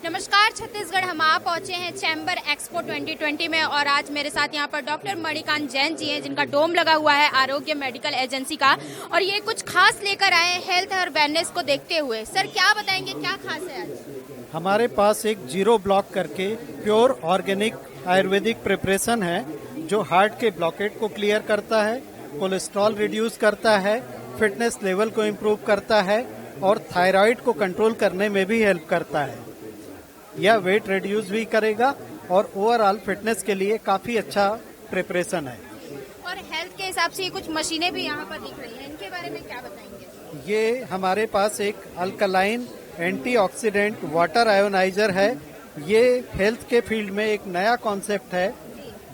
नमस्कार छत्तीसगढ़, हम आप पहुंचे हैं चैम्बर एक्सपो 2020 में और आज मेरे साथ यहां पर डॉक्टर मणिकांत जैन जी हैं जिनका डोम लगा हुआ है आरोग्य मेडिकल एजेंसी का और ये कुछ खास लेकर आए हैं हेल्थ और वेलनेस को देखते हुए। सर क्या बताएंगे, क्या खास है आज? हमारे पास एक जीरो ब्लॉक करके प्योर ऑर्गेनिक आयुर्वेदिक प्रिपरेशन है जो हार्ट के ब्लॉकेट को क्लियर करता है, कोलेस्ट्रॉल रिड्यूस करता है, फिटनेस लेवल को इम्प्रूव करता है और थायराइड को कंट्रोल करने में भी हेल्प करता है। यह वेट रिड्यूस भी करेगा और ओवरऑल फिटनेस के लिए काफी अच्छा प्रिपरेशन है। और हेल्थ के हिसाब से ये कुछ मशीनें भी यहाँ पर दिख रही हैं, इनके बारे में क्या बताएंगे? ये हमारे पास एक अल्कलाइन एंटीऑक्सीडेंट वाटर आयोनाइजर है। ये हेल्थ के फील्ड में एक नया कॉन्सेप्ट है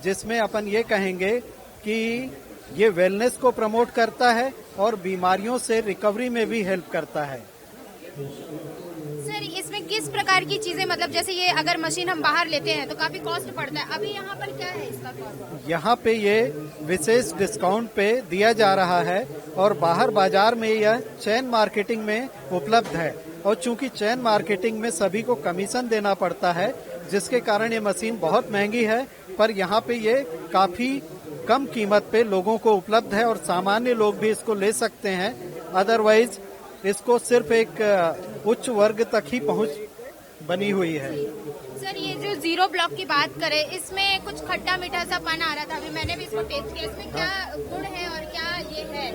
जिसमें अपन ये कहेंगे कि ये वेलनेस को प्रमोट करता है और बीमारियों से रिकवरी में भी हेल्प करता है। सर इसमें किस प्रकार की चीजें, मतलब जैसे ये अगर मशीन हम बाहर लेते हैं तो काफी कॉस्ट पड़ता है, अभी यहाँ पर क्या है इसका कॉस्ट? यहाँ पे ये विशेष डिस्काउंट पे दिया जा रहा है और बाहर बाजार में यह चेन मार्केटिंग में उपलब्ध है और चूंकि चेन मार्केटिंग में सभी को कमीशन देना पड़ता है जिसके कारण ये मशीन बहुत महंगी है, पर यहाँ पे ये काफी कम कीमत पे लोगों को उपलब्ध है और सामान्य लोग भी इसको ले सकते हैं। अदरवाइज इसको सिर्फ एक उच्च वर्ग तक ही पहुंच बनी हुई है। सर ये जो जीरो ब्लॉक की बात करें, इसमें कुछ खट्टा मीठा सा पान आ रहा था, अभी मैंने भी इसको टेस्ट किया, इसमें क्या गुण है और क्या ये है?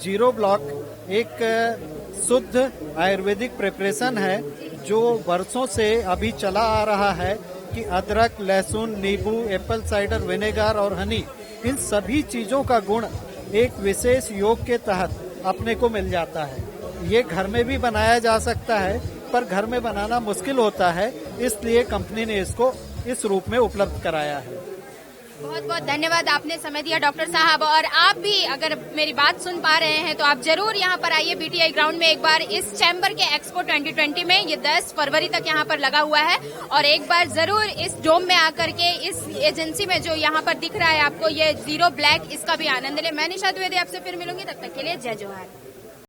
जीरो ब्लॉक एक शुद्ध आयुर्वेदिक प्रिपरेशन है जो वर्षों से अभी चला आ रहा है कि अदरक, लहसुन, नींबू, एप्पल साइडर विनेगर और हनी, इन सभी चीजों का गुण एक विशेष योग के तहत अपने को मिल जाता है। ये घर में भी बनाया जा सकता है पर घर में बनाना मुश्किल होता है, इसलिए कंपनी ने इसको इस रूप में उपलब्ध कराया है। बहुत बहुत धन्यवाद, आपने समय दिया डॉक्टर साहब। और आप भी अगर मेरी बात सुन पा रहे हैं तो आप जरूर यहाँ पर आइए बीटीआई ग्राउंड में एक बार। इस चैम्बर के एक्सपो 2020 में ये 10 फरवरी तक यहाँ पर लगा हुआ है और एक बार जरूर इस डोम में आकर के इस एजेंसी में जो यहाँ पर दिख रहा है आपको ये जीरो ब्लैक, इसका भी आनंद ले। मैं निशा द्विवेदी आपसे फिर मिलूंगी, तब तक के लिए जय जोहार।